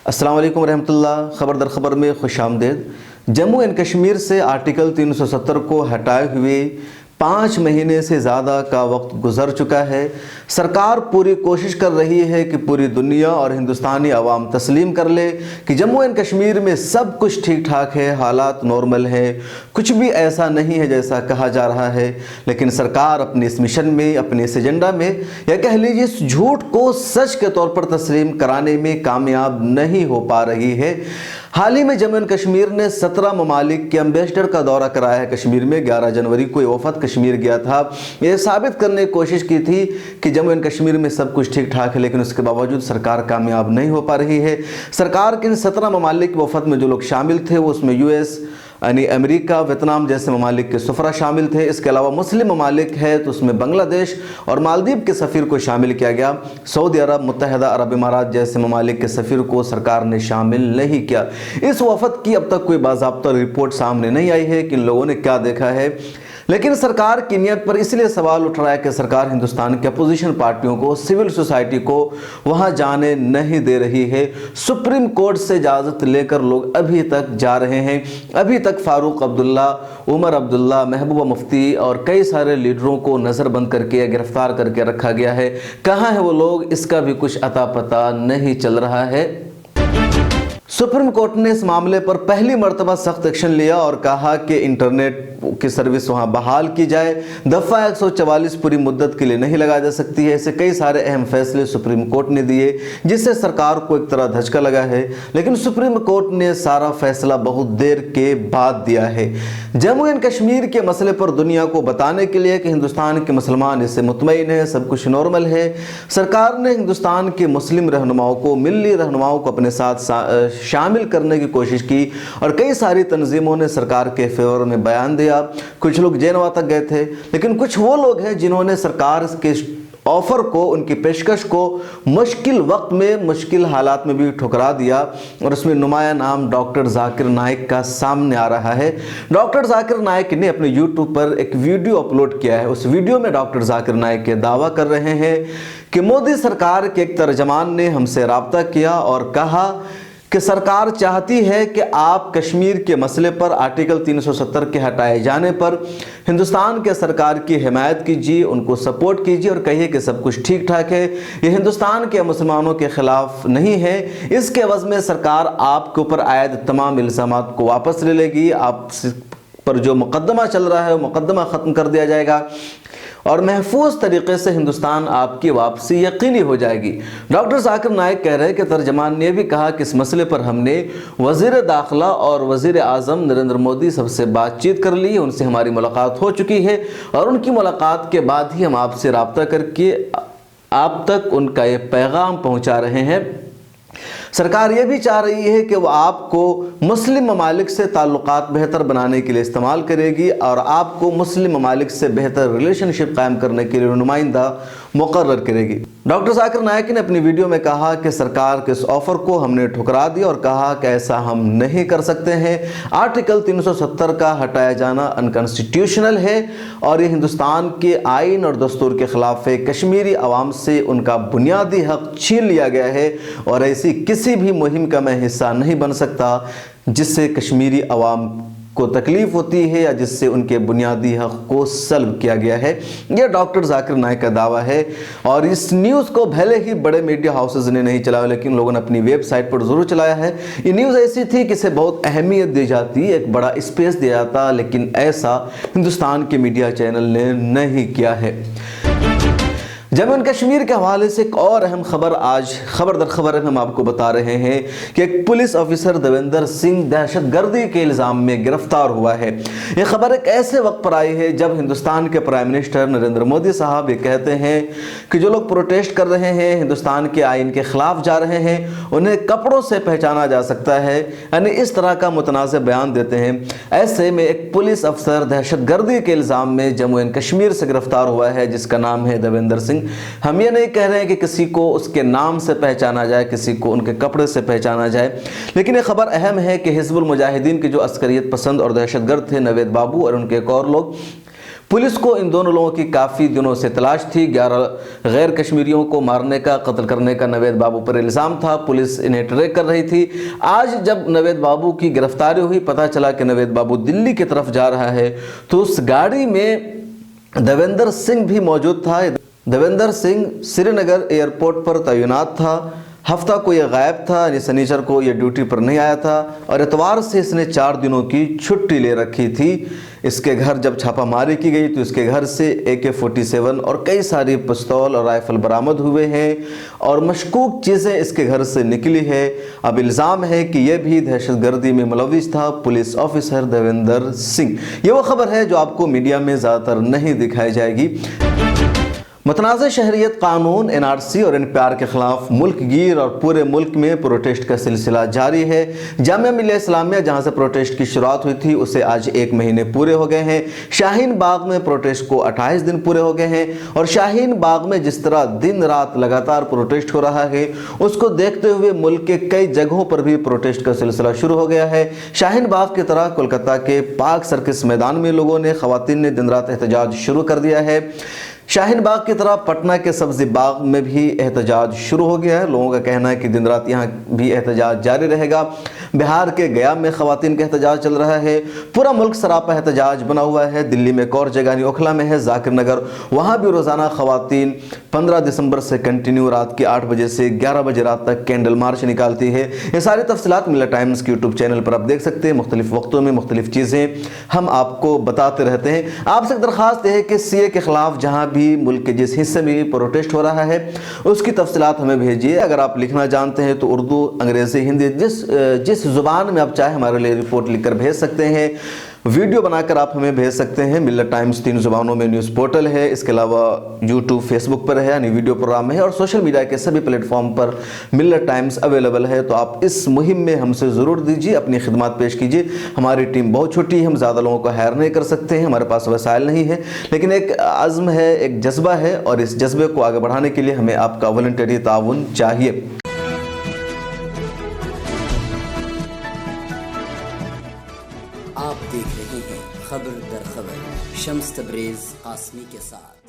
अस्सलाम वालेकुम रहमतुल्लाह। खबर दर खबर में खुश आमदेद। जम्मू एंड कश्मीर से आर्टिकल 370 को हटाए हुए 5 महीने से ज़्यादा का वक्त गुजर चुका है। सरकार पूरी कोशिश कर रही है कि पूरी दुनिया और हिंदुस्तानी अवाम तस्लीम कर ले कि जम्मू एंड कश्मीर में सब कुछ ठीक ठाक है, हालात नॉर्मल है, कुछ भी ऐसा नहीं है जैसा कहा जा रहा है। लेकिन सरकार अपने इस मिशन में, अपने इस एजेंडा में, या कह लीजिए इस झूठ को सच के तौर पर तस्लीम कराने में कामयाब नहीं हो पा रही है। हाल ही में जम्मू एंड कश्मीर ने 17 ममालिक के एम्बेसडर का दौरा कराया है कश्मीर में। 11 जनवरी को ये वफद कश्मीर गया था। ये साबित करने की कोशिश की थी कि जम्मू एंड कश्मीर में सब कुछ ठीक ठाक है, लेकिन उसके बावजूद सरकार कामयाब नहीं हो पा रही है। सरकार के इन 17 ममालिक वफद में जो लोग शामिल थे वो उसमें यूएस यानी अमेरिका, वियतनाम जैसे ममालिक के सफरा शामिल थे। इसके अलावा मुस्लिम ममालिक है तो उसमें बांग्लादेश और मालदीव के सफ़ीर को शामिल किया गया। सऊदी अरब, मुत्तहिदा अरब इमारात जैसे ममालिक के सफ़ीर को सरकार ने शामिल नहीं किया। इस वफद की अब तक कोई बाज़ाब्ता रिपोर्ट सामने नहीं आई है कि इन लोगों ने क्या देखा है, लेकिन सरकार की नीयत पर इसलिए सवाल उठ रहा है कि सरकार हिंदुस्तान के अपोजिशन पार्टियों को, सिविल सोसाइटी को वहां जाने नहीं दे रही है। सुप्रीम कोर्ट से इजाज़त लेकर लोग अभी तक जा रहे हैं। अभी तक फारूक अब्दुल्ला, उमर अब्दुल्ला, महबूबा मुफ्ती और कई सारे लीडरों को नज़रबंद करके, गिरफ्तार करके रखा गया है। कहाँ है वो लोग, इसका भी कुछ अता पता नहीं चल रहा है। सुप्रीम कोर्ट ने इस मामले पर पहली मर्तबा सख्त एक्शन लिया और कहा कि इंटरनेट की सर्विस वहां बहाल की जाए। दफ़ा 144 पूरी मुद्दत के लिए नहीं लगाई जा सकती है। ऐसे कई सारे अहम फैसले सुप्रीम कोर्ट ने दिए जिससे सरकार को एक तरह धचका लगा है, लेकिन सुप्रीम कोर्ट ने सारा फैसला बहुत देर के बाद दिया है। जम्मू एंड कश्मीर के मसले पर दुनिया को बताने के लिए कि हिंदुस्तान के मुसलमान इससे मुतमईन है, सब कुछ नॉर्मल है, सरकार ने हिंदुस्तान के मुस्लिम रहनुमाओं को, मिल्ली रहनुमाओं को अपने साथ शामिल करने की कोशिश की और कई सारी तंजीमों ने सरकार के फेवर में बयान दिया। कुछ लोग जेनवा तक गए थे, लेकिन कुछ वो लोग हैं जिन्होंने सरकार के ऑफर को, उनकी पेशकश को मुश्किल वक्त में, मुश्किल हालात में भी ठुकरा दिया। और उसमें नुमाया नाम डॉक्टर जाकिर नाइक का सामने आ रहा है। डॉक्टर जाकिर नाइक ने अपने यूट्यूब पर एक वीडियो अपलोड किया है। उस वीडियो में डॉक्टर जाकिर नाइक के दावा कर रहे हैं कि मोदी सरकार के एक तर्जमान ने हमसे राब्ता किया और कहा कि सरकार चाहती है कि आप कश्मीर के मसले पर आर्टिकल 370 के हटाए जाने पर हिंदुस्तान के सरकार की हिमायत कीजिए, उनको सपोर्ट कीजिए और कहिए कि सब कुछ ठीक ठाक है, ये हिंदुस्तान के मुसलमानों के खिलाफ नहीं है। इसके एवज में सरकार आपके ऊपर आयद तमाम इल्ज़ामात को वापस ले लेगी, आप पर जो मुकदमा चल रहा है वो मुकदमा ख़त्म कर दिया जाएगा और महफूज तरीके से हिंदुस्तान आपकी वापसी यकीनी हो जाएगी। डॉक्टर जाकिर नाइक कह रहे हैं कि तर्जमान ने भी कहा कि इस मसले पर हमने वज़ीर दाखिला और वज़ीर आज़म नरेंद्र मोदी सबसे बातचीत कर ली, उनसे हमारी मुलाकात हो चुकी है और उनकी मुलाकात के बाद ही हम आपसे रब्ता करके आप तक उनका ये पैगाम पहुँचा रहे हैं। सरकार ये भी चाह रही है कि वो आपको मुस्लिम ममालिक से ताल्लुकात बेहतर बनाने के लिए इस्तेमाल करेगी और आपको मुस्लिम ममालिक से बेहतर रिलेशनशिप कायम करने के लिए नुमाइंदा मुकर्रर करेगी। डॉक्टर जाकिर नाइक ने अपनी वीडियो में कहा कि सरकार के इस ऑफर को हमने ठुकरा दिया और कहा कि ऐसा हम नहीं कर सकते हैं। आर्टिकल 370 का हटाया जाना अनकॉन्स्टिट्यूशनल है और ये हिंदुस्तान के आइन और दस्तूर के खिलाफ है। कश्मीरी अवाम से उनका बुनियादी हक छीन लिया गया है और ऐसी किसी भी मुहिम का मैं हिस्सा नहीं बन सकता जिससे कश्मीरी अवाम को तकलीफ होती है या जिससे उनके बुनियादी हक को सल्ब किया गया है। यह डॉक्टर जाकिर नाइक का दावा है और इस न्यूज़ को भले ही बड़े मीडिया हाउसेज ने नहीं चलाया, लेकिन लोगों ने अपनी वेबसाइट पर ज़रूर चलाया है। ये न्यूज़ ऐसी थी कि इसे बहुत अहमियत दी जाती, एक बड़ा स्पेस दिया जाता, लेकिन ऐसा हिंदुस्तान के मीडिया चैनल ने नहीं किया है। जम्मू एंड कश्मीर के हवाले से एक और अहम खबर आज खबर दर खबर हम आपको बता रहे हैं कि एक पुलिस ऑफिसर देवेंद्र सिंह दहशतगर्दी के इल्ज़ाम में गिरफ्तार हुआ है। यह खबर एक ऐसे वक्त पर आई है जब हिंदुस्तान के प्राइम मिनिस्टर नरेंद्र मोदी साहब ये कहते हैं कि जो लोग प्रोटेस्ट कर रहे हैं, हिंदुस्तान के आइन के ख़िलाफ़ जा रहे हैं, उन्हें कपड़ों से पहचाना जा सकता है, यानी इस तरह का मुतनाज़ बयान देते हैं। ऐसे में एक पुलिस अफसर दहशतगर्दी के इल्ज़ाम में जम्मू एंड कश्मीर से गिरफ्तार हुआ है जिसका नाम है देवेंद्र सिंह। हम ये नहीं कह रहे हैं कि किसी को उसके नाम से पहचाना जाए, किसी को उनके कपड़े से पहचाना जाए, लेकिन ये खबर अहम है कि हिज़्बुल मुजाहिदीन के जो अस्करियत पसंद और दहशतगर्द थे नवेद बाबू और उनके एक और लोग पुलिस को इन दोनों लोगों की काफ़ी दिनों से तलाश थी। 11 गैर कश्मीरियों को मारने का, कत्ल करने का नवेद बाबू पर इल्ज़ाम था। पुलिस इन्हें ट्रैक कर रही थी। आज जब नवेद बाबू की गिरफ्तारी हुई, पता चला कि नवेद बाबू दिल्ली की तरफ जा रहा है, तो उस गाड़ी में देवेंद्र सिंह भी मौजूद था। देवेंद्र सिंह श्रीनगर एयरपोर्ट पर तैनात था। हफ्ता को यह गायब था, यानी शनिचर को यह ड्यूटी पर नहीं आया था और इतवार से इसने 4 दिनों की छुट्टी ले रखी थी। इसके घर जब छापामारी की गई तो इसके घर से AK-47 और कई सारी पिस्तौल और राइफल बरामद हुए हैं और मशकूक चीज़ें इसके घर से निकली है। अब इल्ज़ाम है कि यह भी दहशतगर्दी में मुलविस था, पुलिस ऑफिसर देवेंद्र सिंह। ये वो खबर है जो आपको मीडिया में ज़्यादातर नहीं दिखाई जाएगी। मतनाज़ शहरियत कानून NRC और NPR के खिलाफ मुल्क गिर और पूरे मुल्क में प्रोटेस्ट का सिलसिला जारी है। जामिया मिल्लिया इस्लामिया जहां से प्रोटेस्ट की शुरुआत हुई थी उसे आज 1 महीने पूरे हो गए हैं। शाहीन बाग में प्रोटेस्ट को 28 दिन पूरे हो गए हैं और शाहीन बाग में जिस तरह दिन रात लगातार प्रोटेस्ट हो रहा है उसको देखते हुए मुल्क के कई जगहों पर भी प्रोटेस्ट का सिलसिला शुरू हो गया है। शाहीन बाग की तरह कोलकाता के पार्क सर्किस मैदान में लोगों ने, खवातीन ने दिन रात एहतजाज शुरू कर दिया है। शाहीन बाग की तरह पटना के सब्जी बाग में भी एहतजाज शुरू हो गया है। लोगों का कहना है कि दिन रात यहाँ भी एहतजाज जारी रहेगा। बिहार के गया में खवातीन का एहतजाज चल रहा है। पूरा मुल्क सरापा एहतजाज बना हुआ है। दिल्ली में एक और जगह यानी ओखला में है जाकिर नगर, वहाँ भी रोज़ाना खवातीन 15 दिसंबर से कंटिन्यू रात के 8 बजे से 11 बजे रात तक कैंडल मार्च निकालती है। ये सारी तफसीलात मिल्लत टाइम्स के यूट्यूब चैनल पर आप देख सकते हैं। मुख्तलिफ वक्तों में मुख्तलिफ चीज़ें हम आपको बताते रहते हैं। आपसे दरख्वास्त है कि CA के खिलाफ जहाँ भी मुल्क के जिस हिस्से में प्रोटेस्ट हो रहा है उसकी तफसीलात हमें भेजिए। अगर आप लिखना जानते हैं तो उर्दू, अंग्रेज़ी, हिंदी, जिस ज़ुबान में आप चाहे हमारे लिए रिपोर्ट लिखकर भेज सकते हैं। वीडियो बनाकर आप हमें भेज सकते हैं। मिल्लत टाइम्स 3 ज़ुबानों में न्यूज़ पोर्टल है। इसके अलावा यूट्यूब, फेसबुक पर है, यानी वीडियो प्रोग्राम है और सोशल मीडिया के सभी प्लेटफॉर्म पर मिल्लत टाइम्स अवेलेबल है। तो आप इस मुहिम में हमसे ज़रूर दीजिए, अपनी खिदमत पेश कीजिए। हमारी टीम बहुत छोटी है, हम ज़्यादा लोगों को हायर नहीं कर सकते हैं, हमारे पास वसाइल नहीं है, लेकिन एक आज़्म है, एक जज्बा है और इस जज्बे को आगे बढ़ाने के लिए हमें आपका वॉलंटरी ताउन चाहिए। आप देख रहे हैं खबर दर खबर शम्स तबरेज़ आसमी के साथ।